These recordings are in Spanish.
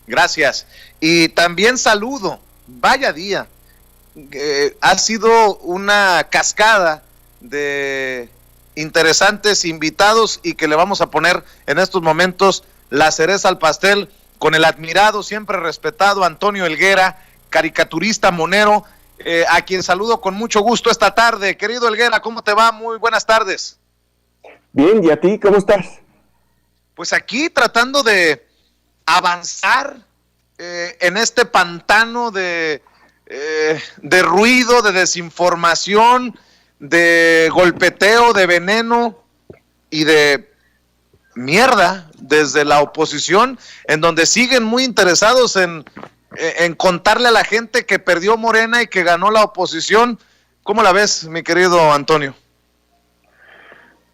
Gracias. Y también saludo, vaya día. Ha sido una cascada de interesantes invitados y que le vamos a poner en estos momentos la cereza al pastel con el admirado, siempre respetado Antonio Helguera, caricaturista monero, a quien saludo con mucho gusto esta tarde. Querido Helguera, ¿cómo te va? Muy buenas tardes. Bien, ¿y a ti cómo estás? Pues aquí tratando de avanzar en este pantano de ruido, de desinformación, de golpeteo, de veneno y de mierda desde la oposición, en donde siguen muy interesados en contarle a la gente que perdió Morena y que ganó la oposición. ¿Cómo la ves, mi querido Antonio?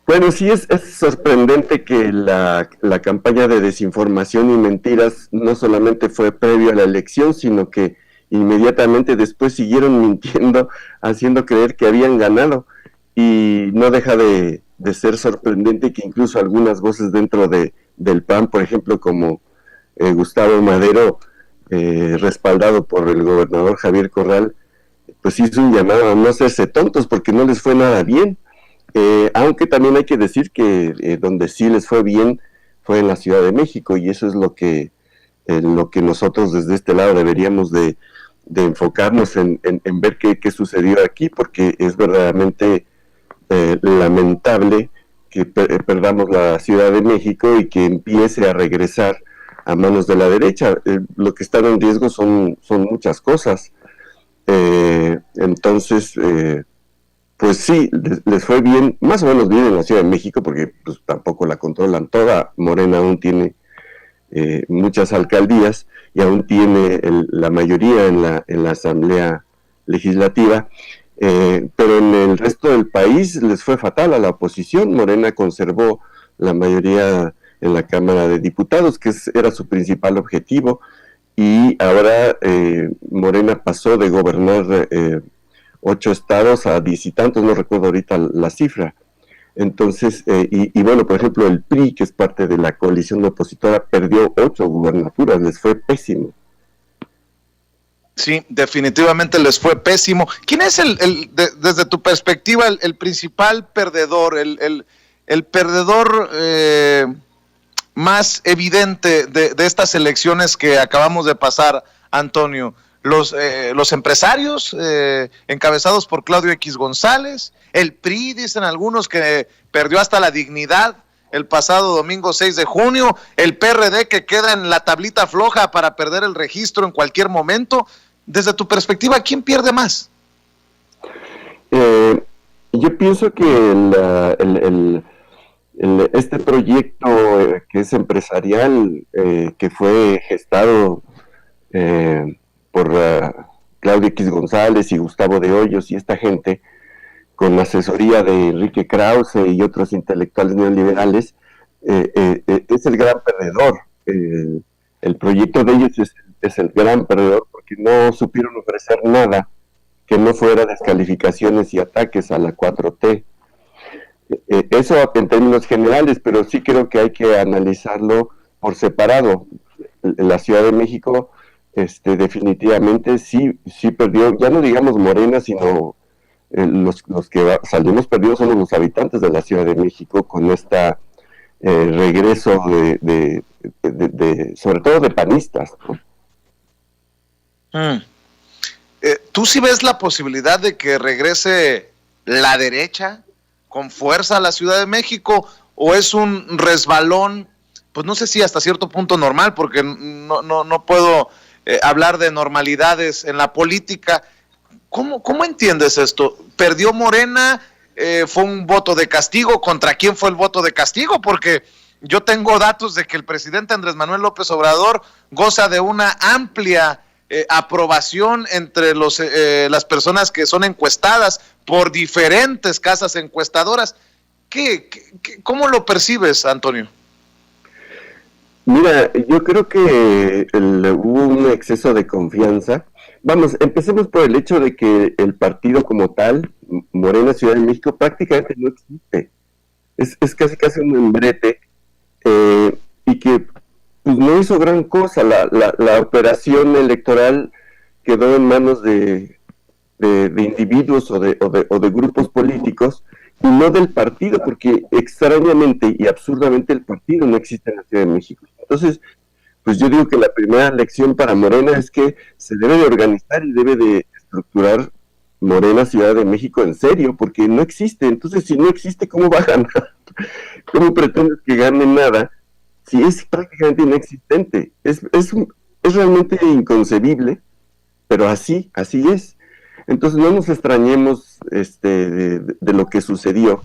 Bueno, sí es sorprendente que la campaña de desinformación y mentiras no solamente fue previo a la elección, sino que inmediatamente después siguieron mintiendo, haciendo creer que habían ganado. Y no deja de ser sorprendente que incluso algunas voces dentro del PAN, por ejemplo, como Gustavo Madero, respaldado por el gobernador Javier Corral, pues hizo un llamado a no hacerse tontos porque no les fue nada bien. Aunque también hay que decir que donde sí les fue bien fue en la Ciudad de México, y eso es lo que nosotros desde este lado deberíamos de enfocarnos en ver qué sucedió aquí, porque es verdaderamente lamentable que perdamos la Ciudad de México y que empiece a regresar a manos de la derecha. Lo que está en riesgo son muchas cosas. Entonces, pues sí, les fue bien, más o menos bien en la Ciudad de México, porque pues tampoco la controlan toda. Morena aún tiene muchas alcaldías y aún tiene la mayoría en la Asamblea Legislativa, pero en el resto del país les fue fatal a la oposición. Morena conservó la mayoría en la Cámara de Diputados, que era su principal objetivo, y ahora Morena pasó de gobernar 8 estados a 10 y tantos, no recuerdo ahorita la cifra. Entonces, y bueno, por ejemplo, el PRI, que es parte de la coalición opositora, perdió 8 gubernaturas, les fue pésimo. Sí, definitivamente les fue pésimo. ¿Quién es desde tu perspectiva, el principal perdedor, el perdedor más evidente de estas elecciones que acabamos de pasar, Antonio? Los empresarios encabezados por Claudio X González, el PRI, dicen algunos que perdió hasta la dignidad el pasado domingo 6 de junio, el PRD que queda en la tablita floja para perder el registro en cualquier momento. Desde tu perspectiva, ¿quién pierde más? Yo pienso que este proyecto que es empresarial, que fue gestado por Claudio X González y Gustavo de Hoyos y esta gente, con asesoría de Enrique Krause y otros intelectuales neoliberales, es el gran perdedor. El proyecto de ellos es el gran perdedor porque no supieron ofrecer nada que no fuera descalificaciones y ataques a la 4T. Eso en términos generales, pero sí creo que hay que analizarlo por separado. La Ciudad de México definitivamente sí perdió, ya no digamos Morena, sino los que salimos perdidos son los habitantes de la Ciudad de México con esta regreso de sobre todo de panistas, ¿no? ¿Tú sí ves la posibilidad de que regrese la derecha con fuerza a la Ciudad de México, o es un resbalón, pues no sé si hasta cierto punto normal, porque no puedo hablar de normalidades en la política? ¿Cómo entiendes esto? ¿Perdió Morena? ¿Fue un voto de castigo? ¿Contra quién fue el voto de castigo? Porque yo tengo datos de que el presidente Andrés Manuel López Obrador goza de una amplia aprobación entre las personas que son encuestadas por diferentes casas encuestadoras. ¿Cómo lo percibes, Antonio? Mira, yo creo que hubo un exceso de confianza. Vamos, empecemos por el hecho de que el partido como tal, Morena Ciudad de México, prácticamente no existe. Es casi un membrete, y que pues no hizo gran cosa. La operación electoral quedó en manos de individuos o de grupos políticos y no del partido, porque extrañamente y absurdamente el partido no existe en la Ciudad de México. Entonces, pues yo digo que la primera lección para Morena es que se debe de organizar y debe de estructurar Morena Ciudad de México en serio, porque no existe. Entonces, si no existe, ¿cómo va a ganar? ¿Cómo pretendes que gane nada si es prácticamente inexistente? Es realmente inconcebible, pero así es. Entonces no nos extrañemos de lo que sucedió,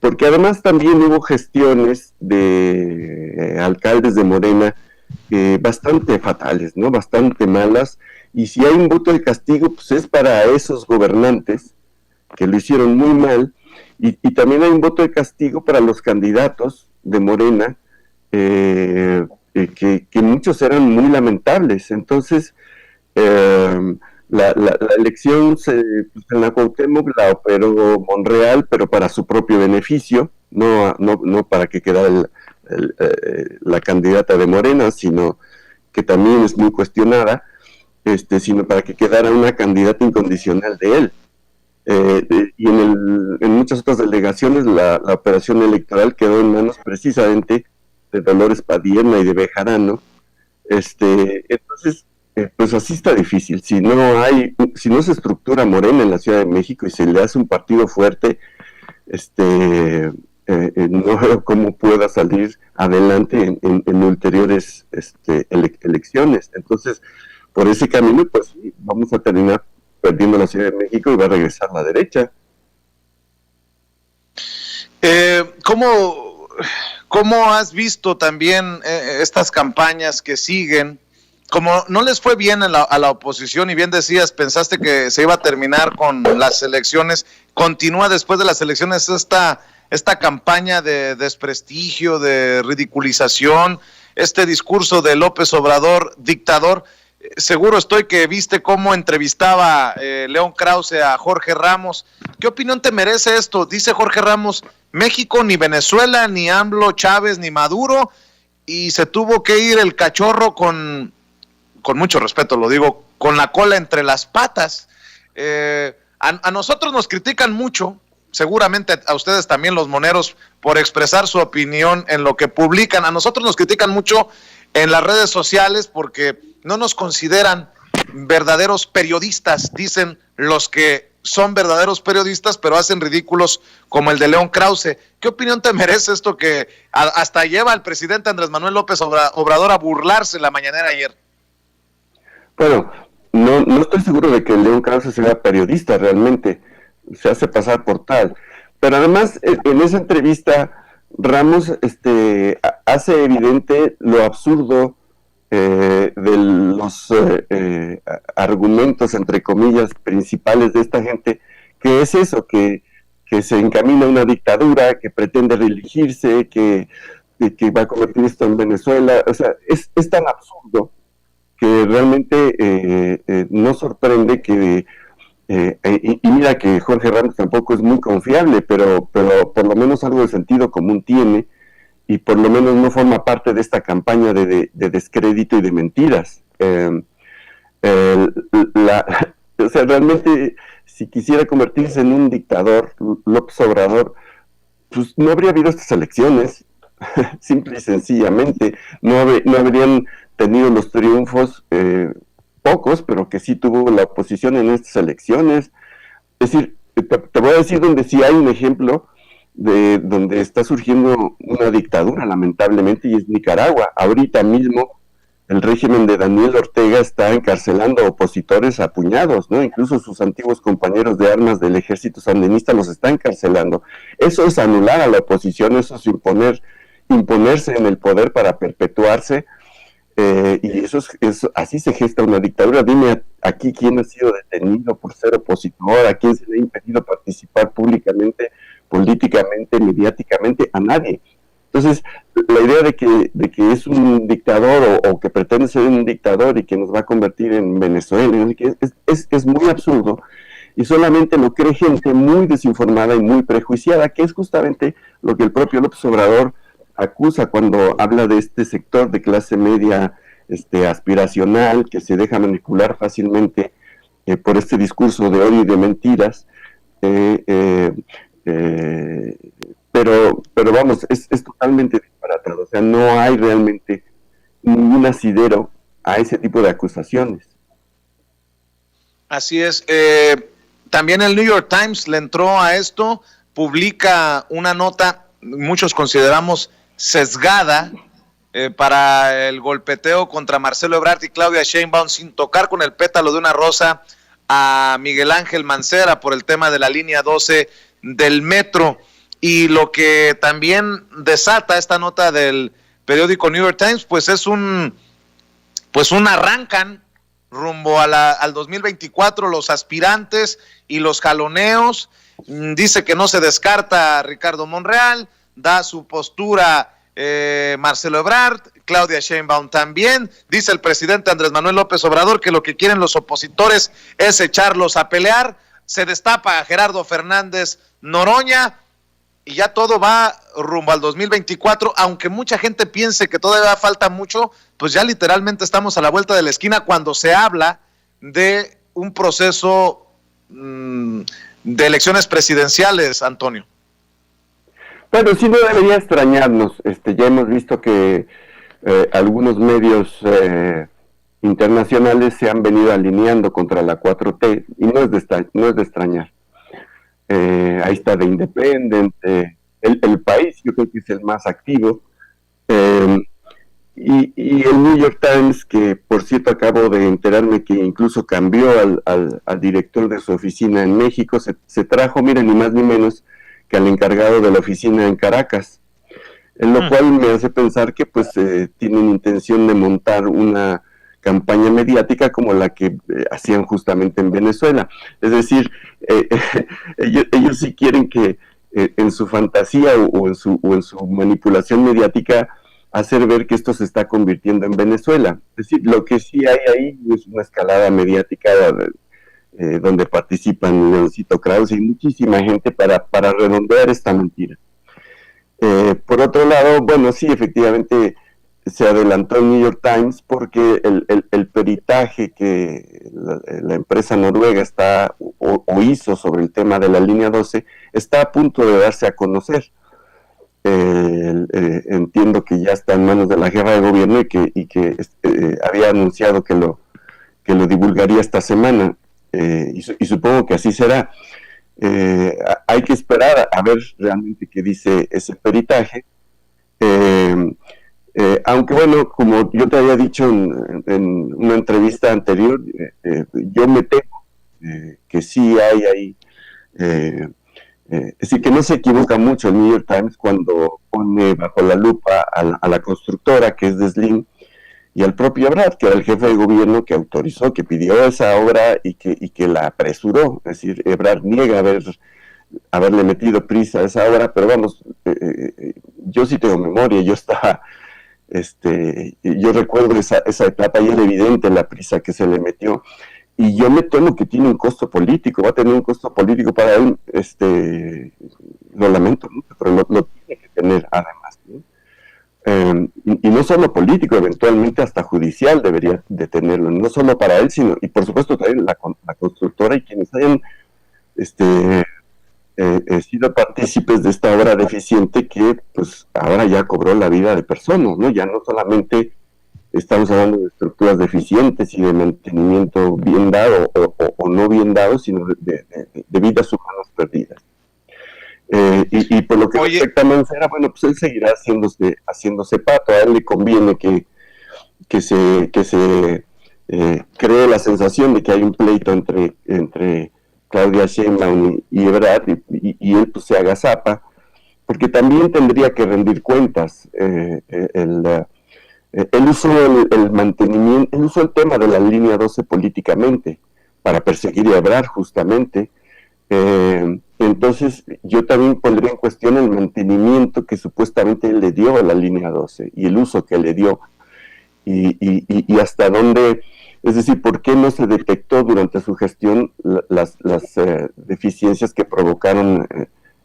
porque además también hubo gestiones de alcaldes de Morena bastante fatales, ¿no? Bastante malas, y si hay un voto de castigo, pues es para esos gobernantes que lo hicieron muy mal, y también hay un voto de castigo para los candidatos de Morena, que muchos eran muy lamentables. Entonces, la elección pues en la Cuauhtémoc la operó Monreal, pero para su propio beneficio, no para que quedara la candidata de Morena, sino que también es muy cuestionada, sino para que quedara una candidata incondicional de él. Y en muchas otras delegaciones la operación electoral quedó en manos precisamente de Dolores Padierna y de Bejarano. Entonces, pues así está difícil. Si no se estructura Morena en la Ciudad de México y se le hace un partido fuerte, no veo cómo pueda salir adelante en ulteriores elecciones. Entonces, por ese camino, pues sí, vamos a terminar perdiendo la Ciudad de México y va a regresar la derecha. ¿Cómo has visto también estas campañas que siguen? Como no les fue bien a la oposición, y bien decías, pensaste que se iba a terminar con las elecciones, continúa después de las elecciones esta campaña de desprestigio, de ridiculización, este discurso de López Obrador, dictador. Seguro estoy que viste cómo entrevistaba León Krause a Jorge Ramos. ¿Qué opinión te merece esto? Dice Jorge Ramos, México ni Venezuela, ni AMLO, Chávez, ni Maduro, y se tuvo que ir el cachorro con mucho respeto lo digo, con la cola entre las patas. A nosotros nos critican mucho, seguramente a ustedes también los moneros, por expresar su opinión en lo que publican. A nosotros nos critican mucho en las redes sociales porque no nos consideran verdaderos periodistas, dicen los que son verdaderos periodistas, pero hacen ridículos como el de León Krause. ¿Qué opinión te merece esto que hasta lleva al presidente Andrés Manuel López Obrador a burlarse la mañanera ayer? Bueno, no estoy seguro de que León Krause sea periodista realmente, se hace pasar por tal. Pero además, en esa entrevista, Ramos hace evidente lo absurdo de los argumentos, entre comillas, principales de esta gente, que es eso, que se encamina a una dictadura, que pretende reelegirse, que va a convertir esto en Venezuela. O sea, es tan absurdo que realmente no sorprende que, y mira que Jorge Ramos tampoco es muy confiable, pero por lo menos algo de sentido común tiene, y por lo menos no forma parte de esta campaña de descrédito y de mentiras. O sea, realmente, si quisiera convertirse en un dictador, López Obrador, pues no habría habido estas elecciones, simple y sencillamente, no habrían tenido los triunfos, pocos, pero que sí tuvo la oposición en estas elecciones. Es decir, te voy a decir donde sí hay un ejemplo de donde está surgiendo una dictadura, lamentablemente, y es Nicaragua. Ahorita mismo el régimen de Daniel Ortega está encarcelando a opositores a puñados, ¿no? Incluso sus antiguos compañeros de armas del ejército sandinista los está encarcelando. Eso es anular a la oposición, eso es imponerse en el poder para perpetuarse, y eso así se gesta una dictadura. Dime aquí quién ha sido detenido por ser opositor, a quién se le ha impedido participar públicamente, políticamente, mediáticamente, a nadie. Entonces, la idea de que es un dictador o que pretende ser un dictador y que nos va a convertir en Venezuela, es muy absurdo, y solamente lo cree gente muy desinformada y muy prejuiciada, que es justamente lo que el propio López Obrador acusa cuando habla de este sector de clase media aspiracional que se deja manipular fácilmente por este discurso de odio y de mentiras, pero vamos, es totalmente disparatado, o sea, no hay realmente ningún asidero a ese tipo de acusaciones. Así es. También el New York Times le entró a esto, publica una nota, muchos consideramos sesgada, para el golpeteo contra Marcelo Ebrard y Claudia Sheinbaum, sin tocar con el pétalo de una rosa a Miguel Ángel Mancera por el tema de la línea 12 del metro. Y lo que también desata esta nota del periódico New York Times, pues es un arrancan rumbo a al 2024 los aspirantes y los jaloneos. Dice que no se descarta a Ricardo Monreal, da su postura Marcelo Ebrard, Claudia Sheinbaum también. Dice el presidente Andrés Manuel López Obrador que lo que quieren los opositores es echarlos a pelear. Se destapa a Gerardo Fernández Noroña y ya todo va rumbo al 2024, aunque mucha gente piense que todavía falta mucho, pues ya literalmente estamos a la vuelta de la esquina cuando se habla de un proceso de elecciones presidenciales, Antonio. Bueno, sí no debería extrañarnos, ya hemos visto que algunos medios internacionales se han venido alineando contra la 4T y no es de extrañar. Ahí está The Independent, el País, yo creo que es el más activo, y el New York Times, que por cierto acabo de enterarme que incluso cambió al director de su oficina en México, se trajo, miren, ni más ni menos que al encargado de la oficina en Caracas, en lo cual me hace pensar que pues tienen intención de montar una campaña mediática como la que hacían justamente en Venezuela. Es decir, ellos sí quieren que en su fantasía o en su manipulación mediática hacer ver que esto se está convirtiendo en Venezuela. Es decir, lo que sí hay ahí es una escalada mediática donde participan Leoncito Krause y muchísima gente para redondear esta mentira. Por otro lado, bueno, sí, efectivamente se adelantó el New York Times porque el peritaje que la empresa noruega está o hizo sobre el tema de la línea 12 está a punto de darse a conocer. Entiendo que ya está en manos de la jefa de gobierno y que había anunciado que lo divulgaría esta semana, y supongo que así será. Hay que esperar a ver realmente qué dice ese peritaje, aunque bueno, como yo te había dicho en una entrevista anterior, yo me temo que sí hay ahí, es decir, que no se equivoca mucho el New York Times cuando pone bajo la lupa a la constructora, que es de Slim, y al propio Ebrard, que era el jefe de gobierno que autorizó, que pidió esa obra y que la apresuró. Es decir, Ebrard niega haberle metido prisa a esa obra, pero vamos, yo sí tengo memoria, yo recuerdo esa etapa y era evidente la prisa que se le metió, y yo me temo que tiene un costo político, va a tener un costo político para él, lo lamento mucho, pero lo tiene que tener además, ¿no? Y no solo político, eventualmente hasta judicial debería de tenerlo, no solo para él, sino, y por supuesto también la constructora y quienes hayan sido partícipes de esta obra deficiente que pues ahora ya cobró la vida de personas, ¿no? Ya no solamente estamos hablando de estructuras deficientes y de mantenimiento bien dado o no bien dado, sino de vidas humanas perdidas. Y por lo que respecta a Mancera, bueno, pues él seguirá haciéndose pato. A él le conviene que se cree la sensación de que hay un pleito entre Claudia Sheinbaum y Ebrard, y él pues se agazapa, porque también tendría que rendir cuentas. Él usó el mantenimiento, él usó el tema de la línea 12 políticamente para perseguir a Ebrard justamente. Entonces yo también pondría en cuestión el mantenimiento que supuestamente él le dio a la línea 12 y el uso que le dio y hasta dónde, es decir, por qué no se detectó durante su gestión las deficiencias que provocaron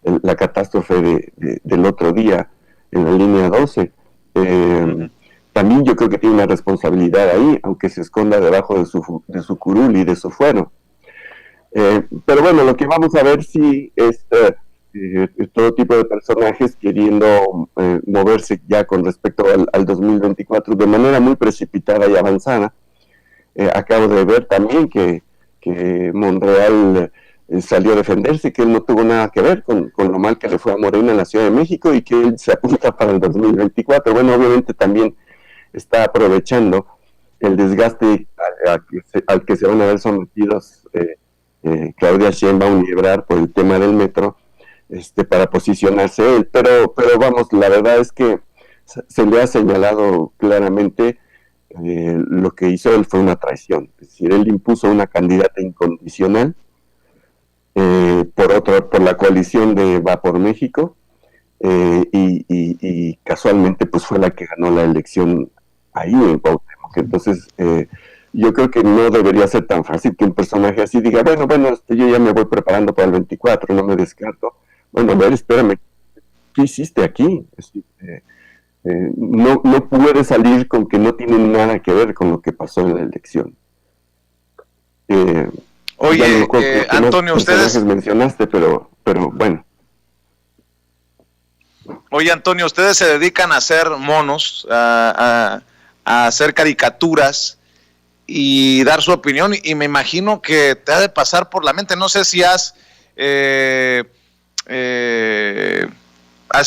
la catástrofe del otro día en la línea 12. También yo creo que tiene una responsabilidad ahí, aunque se esconda debajo de su curul y de su fuero. Pero bueno, lo que vamos a ver sí es todo tipo de personajes queriendo moverse ya con respecto al 2024 de manera muy precipitada y avanzada. Acabo de ver también que Monreal salió a defenderse, que él no tuvo nada que ver con lo mal que le fue a Morena en la Ciudad de México y que él se apunta para el 2024. Bueno, obviamente también está aprovechando el desgaste al que se van a ver sometidos Claudia Sheinbaum y Ebrard por el tema del metro, para posicionarse él, pero vamos, la verdad es que se le ha señalado claramente lo que hizo él fue una traición, es decir, él impuso una candidata incondicional por la coalición de Va por México, y casualmente pues fue la que ganó la elección ahí en Cuauhtémoc. Entonces yo creo que no debería ser tan fácil que un personaje así diga, bueno, yo ya me voy preparando para el 24, no me descarto. Bueno, a ver, espérame, ¿qué hiciste aquí? No puede salir con que no tiene nada que ver con lo que pasó en la elección. Oye, Antonio, ustedes mencionaste, pero bueno. Oye, Antonio, ustedes se dedican a hacer monos, a hacer caricaturas y dar su opinión, y me imagino que te ha de pasar por la mente. No sé si has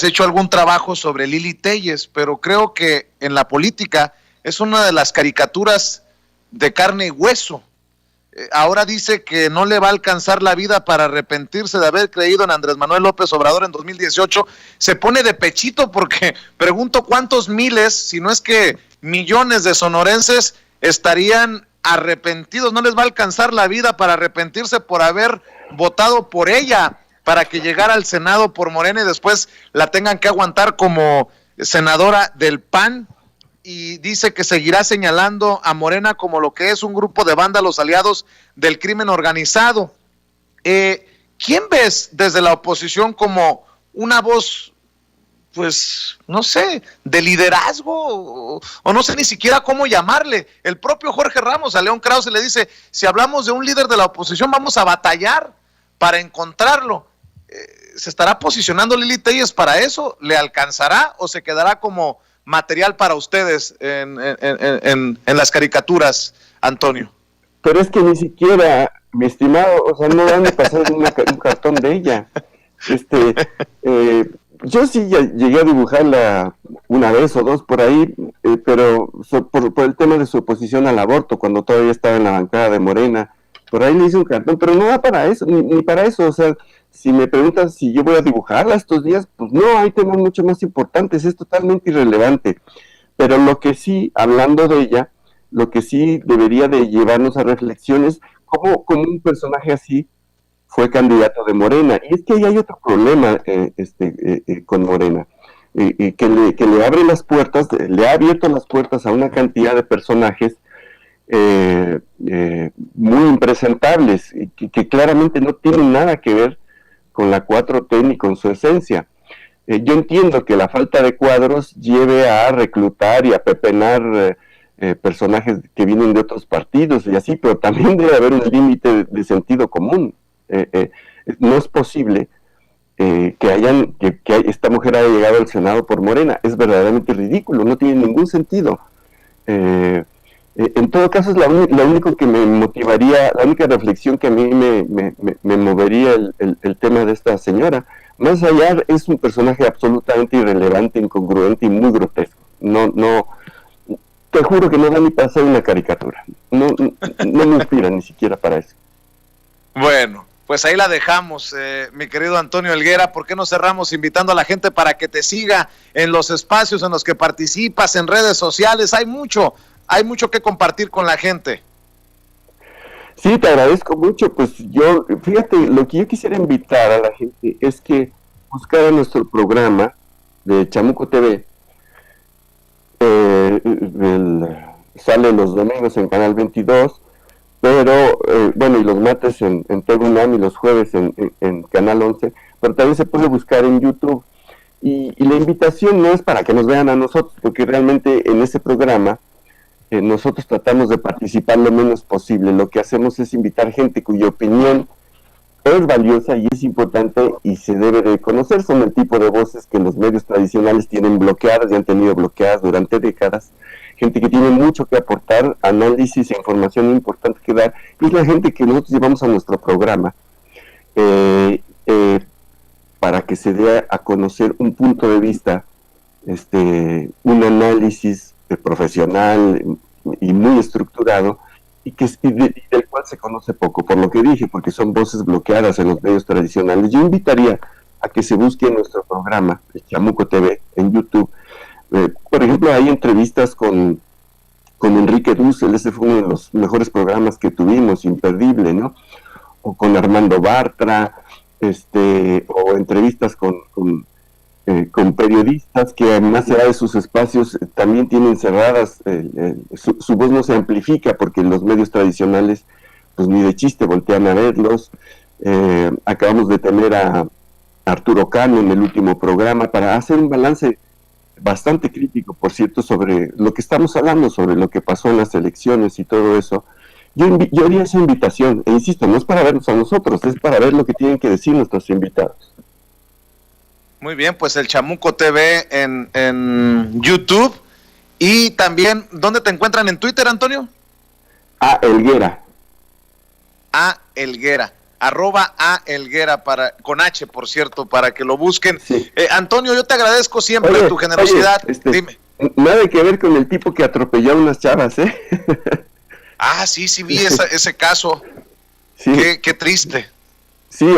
hecho algún trabajo sobre Lili Téllez, pero creo que en la política es una de las caricaturas de carne y hueso. Ahora dice que no le va a alcanzar la vida para arrepentirse de haber creído en Andrés Manuel López Obrador en 2018. Se pone de pechito porque pregunto cuántos miles, si no es que millones de sonorenses estarían arrepentidos. No les va a alcanzar la vida para arrepentirse por haber votado por ella para que llegara al Senado por Morena y después la tengan que aguantar como senadora del PAN. Y dice que seguirá señalando a Morena como lo que es un grupo de vándalos aliados del crimen organizado. ¿Quién ves desde la oposición como una voz, pues, no sé, de liderazgo, o no sé ni siquiera cómo llamarle? El propio Jorge Ramos a León Krause le dice, si hablamos de un líder de la oposición, vamos a batallar para encontrarlo. ¿Se estará posicionando Lili Téllez para eso? ¿Le alcanzará o se quedará como material para ustedes en las caricaturas, Antonio? Pero es que ni siquiera, mi estimado, o sea, no van a pasar un cartón de ella. Yo sí llegué a dibujarla una vez o dos por ahí, pero por el tema de su oposición al aborto, cuando todavía estaba en la bancada de Morena, por ahí le hice un cartón, pero no da para eso, ni para eso. O sea, si me preguntas si yo voy a dibujarla estos días, pues no, hay temas mucho más importantes, es totalmente irrelevante. Pero lo que sí, hablando de ella, lo que sí debería de llevarnos a reflexiones, cómo un personaje así fue candidato de Morena. Y es que ahí hay otro problema con Morena, que le abre las puertas, le ha abierto las puertas a una cantidad de personajes muy impresentables, que claramente no tienen nada que ver con la 4T ni con su esencia. Yo entiendo que la falta de cuadros lleve a reclutar y a pepenar personajes que vienen de otros partidos y así, pero también debe haber un límite de sentido común. No es posible que esta mujer haya llegado al Senado por Morena. Es verdaderamente ridículo, no tiene ningún sentido. En todo caso, es lo único que me motivaría, la única reflexión que a mí me movería el tema de esta señora. Más allá, es un personaje absolutamente irrelevante, incongruente y muy grotesco. No, te juro que no da ni para hacer una caricatura. No me inspira ni siquiera para eso. Bueno, pues ahí la dejamos, mi querido Antonio Helguera. ¿Por qué no cerramos invitando a la gente para que te siga en los espacios en los que participas, en redes sociales? Hay mucho que compartir con la gente. Sí, te agradezco mucho. Pues fíjate, lo que yo quisiera invitar a la gente es que buscara nuestro programa de Chamuco TV. Sale los domingos en Canal 22, pero y los martes en TV UNAM y los jueves en Canal 11, pero también se puede buscar en YouTube. Y la invitación no es para que nos vean a nosotros, porque realmente en este programa nosotros tratamos de participar lo menos posible. Lo que hacemos es invitar gente cuya opinión es valiosa y es importante y se debe de conocer. Son el tipo de voces que los medios tradicionales tienen bloqueadas y han tenido bloqueadas durante décadas. Gente que tiene mucho que aportar, análisis e información importante que dar, y es la gente que nosotros llevamos a nuestro programa para que se dé a conocer un punto de vista, un análisis profesional y muy estructurado, y del cual se conoce poco, por lo que dije, porque son voces bloqueadas en los medios tradicionales. Yo invitaría a que se busque nuestro programa, el Chamuco TV, en YouTube. Por ejemplo, hay entrevistas con Enrique Dussel, ese fue uno de los mejores programas que tuvimos, imperdible, ¿no? O con Armando Bartra, o entrevistas con periodistas que más allá de sus espacios también tienen cerradas, su voz no se amplifica porque los medios tradicionales pues ni de chiste voltean a verlos. Acabamos de tener a Arturo Cano en el último programa para hacer un balance bastante crítico, por cierto, sobre lo que estamos hablando, sobre lo que pasó en las elecciones y todo eso. Yo haría esa invitación, e insisto, no es para vernos a nosotros, es para ver lo que tienen que decir nuestros invitados. Muy bien, pues el Chamuco TV en YouTube. Y también, ¿dónde te encuentran en Twitter, Antonio? Elguera. Elguera. @Elguera, con H, por cierto, para que lo busquen. Sí. Antonio, yo te agradezco siempre tu generosidad. Dime. Nada que ver con el tipo que atropelló a unas chavas, ¿eh? Sí, vi ese caso. Sí. Qué triste. Sí,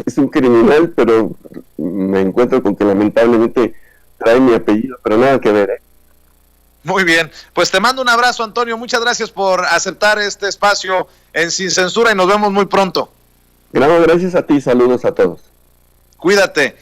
es un criminal, pero me encuentro con que lamentablemente trae mi apellido, pero nada que ver, ¿eh? Muy bien, pues te mando un abrazo, Antonio, muchas gracias por aceptar este espacio en Sin Censura y nos vemos muy pronto. Gracias a ti, saludos a todos. Cuídate.